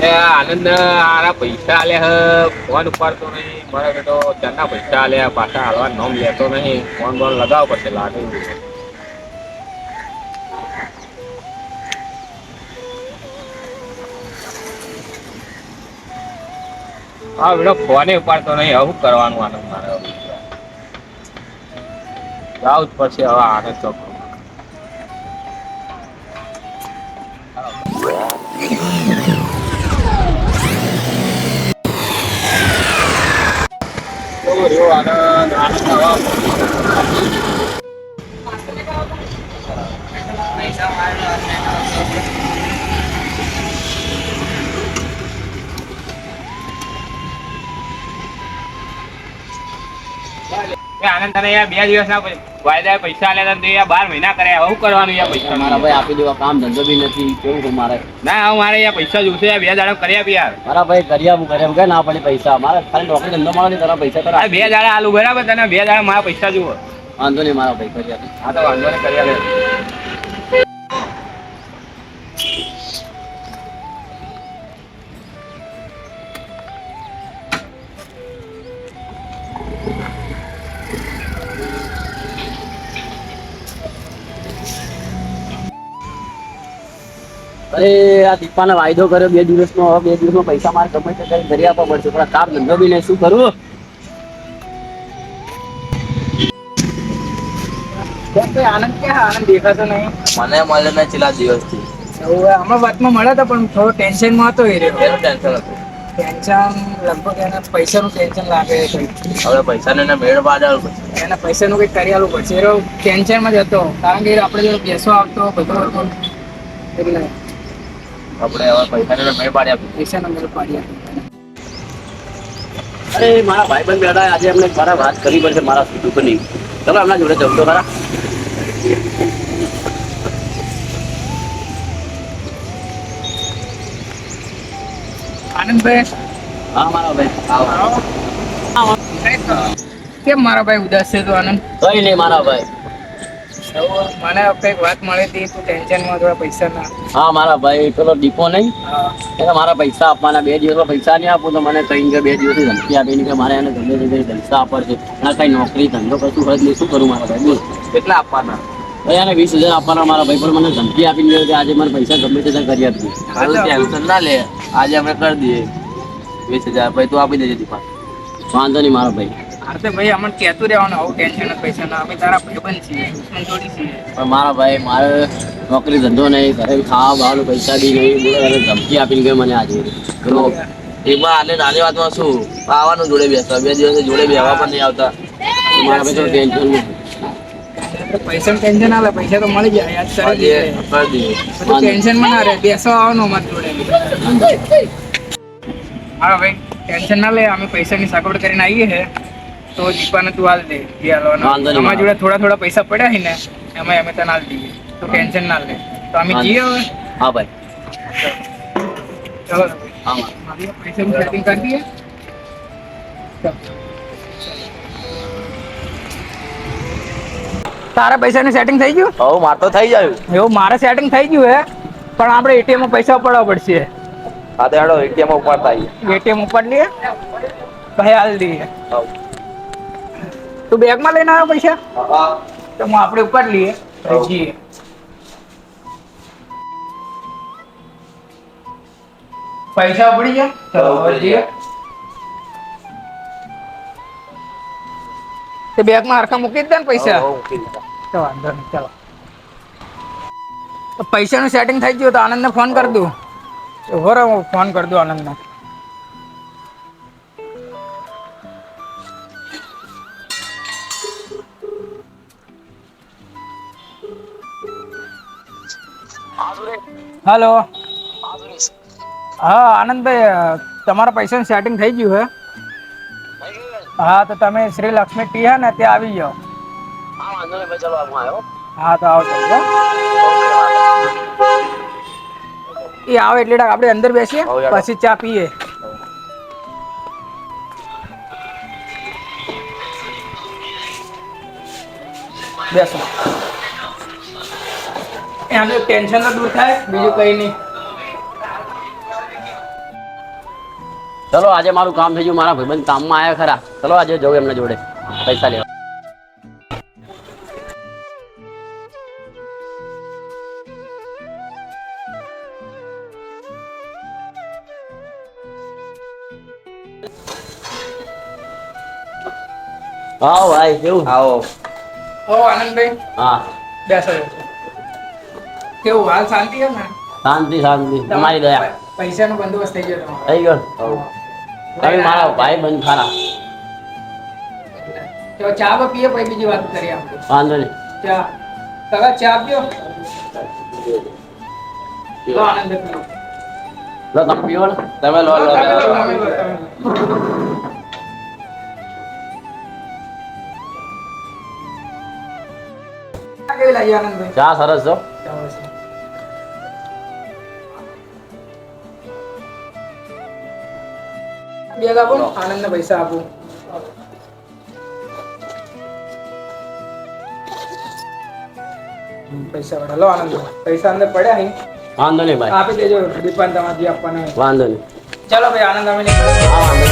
એ આનંદ આરા પૈસા આલે હ ફોન ઉપાડતો નહી મારા બેટો ચના પૈસા આલે પાછા હાલવા નોમ લેતો નહી ફોન બોન લગાવો પડશે લાગે. હા બેટો ફોને ઉપાડતો નહી હવે હું કરવાનું આનંદ મારે જાવું જ પડશે હવે આનંદ ચોક. કેવો રહ્યો આનંદ આનંદ તને યાર 2 દિવસ ના વાયદા પૈસા આલ્યા હતા 12 મહિના કર્યા શું કરવાનું યાર પૈસા મારા ભાઈ આપી દેવા કામ ધંધો બી નથી કેવું છે મારે. ના હવે મારે યાર પૈસા જોશે 2 દાડા કરી આપી યાર. મારા ભાઈ કર્યા કે ના પડે પૈસા મારે ખાલી નોકરી ધંધો મળે ને તારા પૈસા તારા 2 દાડા આલુ બરાબર તને 2 દાડા મારા પૈસા જુઓ. વાંધો નહીં મારા ભાઈ કરી આપી. હા તો વાંધો નહીં કરી આપે. અરે આ દીપાને વાયદો કર્યો 2 દિવસનો હવે 2 દિવસમાં પૈસા મારે ગમે તે કરી કરી આપવા પડશે પણ કામ ધંધો બી નહીં શું કરું. આનંદ ક્યાં આનંદ દેખાતો નહીં મને મળે ને છેલ્લા દિવસથી આમાં વાતમાં મળ્યા હતા પણ થોડો ટેન્શનમાં હતો એ રહ્યો. એનું ટેન્શન હતું. ટેન્શન લગભગ એને પૈસાનું ટેન્શન લાગે હવે પૈસાને એને મેળ પાડ્યો પછી એને પૈસાનું કંઈક કરી આલવું પડશે એ ટેન્શનમાં જ હતો કારણ કે આપણે જો બેસવા આવતો બધો હતો એટલે આપણે હવે પૈસાને મેળ પાડ્યા. પૈસાનો મેળ પાડી આપ્યો. અરે મારા ભાઈબંધ બેઠા આજે એમને મારા વાત કરવી પડશે મારા દુઃખની. ચલો એમના જોડે જવું તો ખરા. આનંદભાઈ હા મારા ભાઈ આવો. કેમ મારા ભાઈ ઉદાસ છે તો આનંદ? કઈ નહીં મારા ભાઈ. મને કઈક વાત મળી હતી તું ટેન્શનમાં થોડા પૈસાના. હા મારા ભાઈ પેલો દીપો નહીં એને મારા પૈસા આપવાના 2 દિવસમાં પૈસા નહીં આપું તો મને કઈ કે 2 દિવસની ધમકી આપીને કે મારે એને ગમે તે પૈસા આપવા છે. ના કઈ નોકરી ધંધો કશું હોય નહીં શું કરું મારા ભાઈ બોલ. કેટલા આપવાના? ભાઈ એને 20,000 આપવાના મારા ભાઈ પણ મને ધમકી આપીને ગયો કે આજે મારે પૈસા ગમે તે કરી આપજો. ટેન્શન ના લે આજે અમે કરી દઈએ 20,000 ભાઈ તું આપી દેજે દીપા. વાંધો નહીં મારા ભાઈ. અરે ભાઈ અમને કહેતું રહેવાનું આવું ટેન્શન જ પૈસા ના અમે તારા ભાઈબંધ છીએ દુશ્મન થોડી છીએ. પણ મારા ભાઈ મારે નોકરી ધંધો નહીં ઘરે ખાવા બાવાનું પૈસા બી નહીં બોલે ધમકી આપીને ગયો મને આજે. એમાં આને નાની વાતમાં શું આવવાનું જોડે બેસતા 2 દિવસ જોડે બેસવા પણ નહીં આવતા. મારા ભાઈ તો ટેન્શન નહીં. પૈસાનું ટેન્શન આવે પૈસા તો મળી જાય યાદ કરી દઈએ. કરી દઈએ બધું ટેન્શનમાં ના રહે બેસવા આવવાનું અમારી જોડે. હા ભાઈ ટેન્શન ના લે અમે પૈસાની સગવડ કરીને આવીએ છે તો દીપાને તું હાલ દે અમારી જોડે થોડા થોડા પૈસા પડ્યા છે ને એમાં અમે તને હાલ દઈએ તો ટેન્શન ના લે તો અમે જઈએ હવે. હા ભાઈ. ચલો હા પૈસાનું સેટિંગ કરી દઈએ. તારા પૈસાનું સેટિંગ થઈ ગયું? હવે મારે તો થઈ જાય. એવું મારે સેટિંગ થઈ ગયું હે પણ આપણે એટીએમ માં પૈસા ઉપાડવા પડશે. હા તો હેડો એટીએમ ઉપાડતા આવીએ. એટીએમ ઉપાડ લઈએ ભાઈ હાલ દઈએ. તું બેગમાં લઈને આવ્યો પૈસા? હા તો હું આપણે ઉપાડ લઈએ જઈએ. પૈસા ઉપડી ગયા ચલો હવે જઈએ. તે બેગમાં હરખા મૂકી જ દે ને પૈસા. તો વાંધો નહીં ચાલો. પૈસાનું સેટિંગ થઈ ગયું તો આનંદને ફોન કરી દઉં. હું ફોન કરી દઉં આનંદને. હેલો હા આનંદભાઈ તમારા પૈસાનું સેટિંગ થઈ ગયું હે. હા તો તમે શ્રી લક્ષ્મી ટી હે ને ત્યાં આવી જાઓ. હા વાંધો નહીં ભાઈ ચલો હું આવ્યો. હા તો આવજો. એ આવે એટલે આપણે અંદર બેસીએ પછી ચા પીએ. બેસો એનું ટેન્શન તો દૂર થાય બીજું કઈ નહીં. ચલો આજે મારું કામ થઈ ગયું, મારા ભાઈબંધ કામમાં આવ્યા ખરા. ચલો આજે જવું એમના જોડે પૈસા લેવા. હા ભાઈ કેવું? આવો. ઓ આનંદભાઈ, હા બેસો. કેવું હાલ શાંતિ છે ને? શાંતિ શાંતિ, તમારી દયા. પૈસાનો બંદોબસ્ત થઈ ગયો તમારો? થઈ ગયો. તમે મારા ભાઈ બંધ ખરા. તો ચા પીએ પછી બીજી વાત કરીએ આપણે. વાંધો નહીં. ચા કાકા ચા પીઓ. લો આનંદભાઈ પીઓ. લો તમે પીવો ને. તમે લો લો. તમે લો. કેવી લાગી આનંદભાઈ? ચા સરસ છો. બેગ આપો, આનંદને પૈસા આપો. પૈસા વાળા લો આનંદ, પૈસા અંદર પડ્યા અહીં વાંધો નહીં ભાઈ. આપી દેજો દીપાન તમારે જે આપવાના હોય. વાંધો નહીં. ચલો ભાઈ આનંદ અમે નીકળીએ. હા વાંધો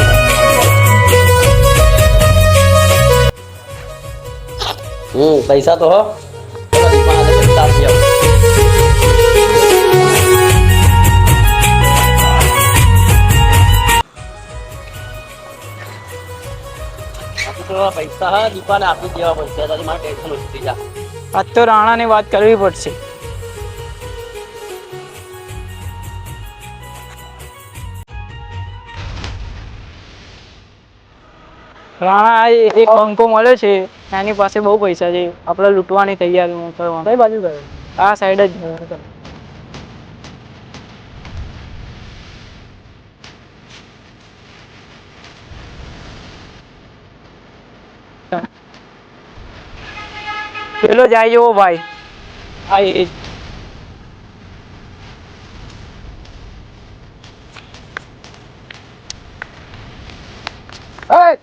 નહીં. પૈસા તો હો. ચલો દીપાના હાથે પૈસા આપી આવો. પૈસા હા દીપાને આપી દેવા પડશે, તારી મારે ટેન્શન ઓછી થઈ જાય. આજ તો રાણાની વાત કરવી પડશે. રાણા એક બંકો મળ્યો છે, એની પાસે બહુ પૈસા છે, આપણે લૂંટવાની તૈયારી કરવાની. કઈ બાજુ ગયો? આ સાઈડ જ ગયો. પેલો જાય જેવો ભાઈ. આ એ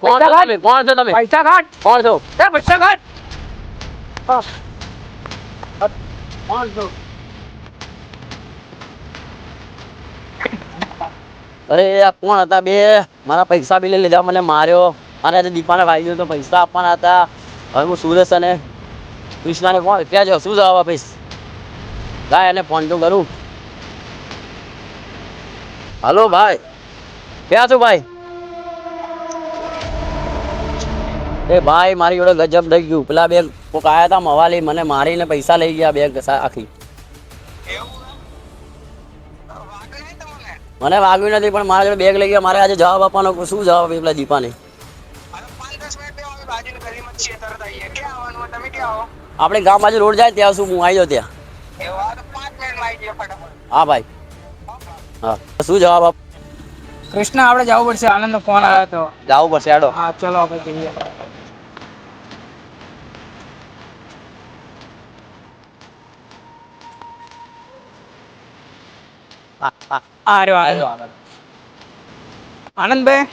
કોણ છો તમે? કોણ છો તમે? પૈસા કાઢ. કોણ છો? પૈસા કાઢ. કોણ છો? અરે આ કોણ હતા બે? મારા પૈસા બી લઈ લીધા, મને માર્યો. અને આજે દીપાને ભાઈ તો પૈસા આપવાના હતા. હવે હું સુરેશ અને કૃષ્ણાને કોણ ક્યાં જાઉં? શું જવાબ આપીશ? લાય એને ફોન તો કરું. હલો ભાઈ, ક્યાં છો ભાઈ? એ ભાઈ મારી જોડે ગજબ થઈ ગયું. પેલા બે કોક આયા હતા મવાલી, મને મારીને પૈસા લઈ ગયા બેગ આખી. મને વાગ્યું નથી પણ મારા જોડે બેગ લઈ ગયા. મારે આજે જવાબ આપવાનો, શું જવાબ આપીશ પેલા દીપાને? આપણે ગામ બાજુ રોડ જાય ત્યાં શું હું આવી જાઉં ત્યાં. હા ભાઈ. હા શું જવાબ આપ? કૃષ્ણ આપણે જવું પડશે, આનંદનો ફોન આવ્યો હતો. જવું પડશે હેડો. હા ચલો આપણે જઈએ. આનંદભાઈ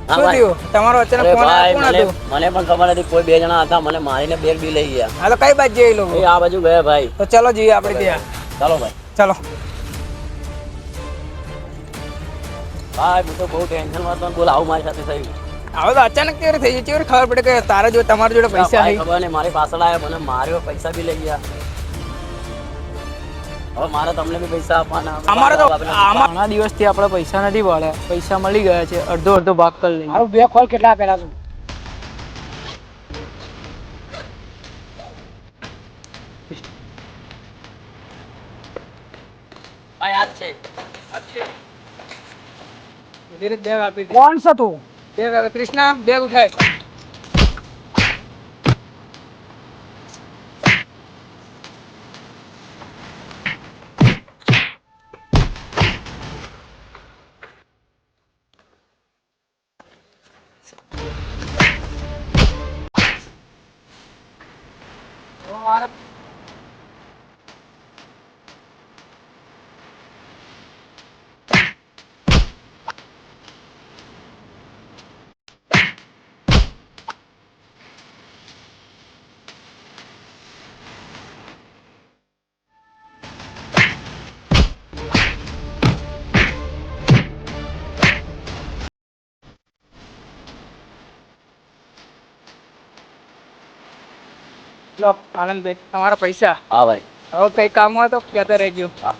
હા શું ભાઈ. થયું? તમારો અચાનક અરે ફોન ભાઈ આવ્યો? કોણ મને હતું? પણ ખબર નથી. કોઈ બે જણા હતા, મને મારીને બેગ બી લઈ ગયા. હા તો કઈ બાજુ જઈએ લોકો? એ આ બાજુ ગયા ભાઈ. તો ચલો જઈએ આપણે ત્યાં. ચાલો ભાઈ. ચલો. ભાઈ હું તો બહુ ટેન્શનમાં હતો. બોલ આવું મારી સાથે થયું. હવે તો અચાનક કેવી રીતે થઈ ગઈ? કેવી રીતે ખબર પડે કે તારા જો તમારી જોડે પૈસા ભાઈ છે? ખબર નહીં, મારી પાછળ આવ્યા, મને માર્યો, પૈસા બી લઈ ગયા. હવે મારે તમને બી પૈસા આપવાના. અમારે તો ઘણા દિવસથી આપણે પૈસા નથી મળ્યા. પૈસા મળી ગયા છે, અડધો અડધો ભાગ કરી લઈએ. મારું બે ખોલ કેટલા આપેલા તું? ભાઈ યાદ છે. ધીરે બેગ આપી દે. કોણ છે તું? બેગ આપે. કૃષ્ણા બેગ ઉઠાય. લો આનંદભાઈ તમારા પૈસા હા ભાઈ હવે કઈ કામ હોય તો કહેતા રહેજો હા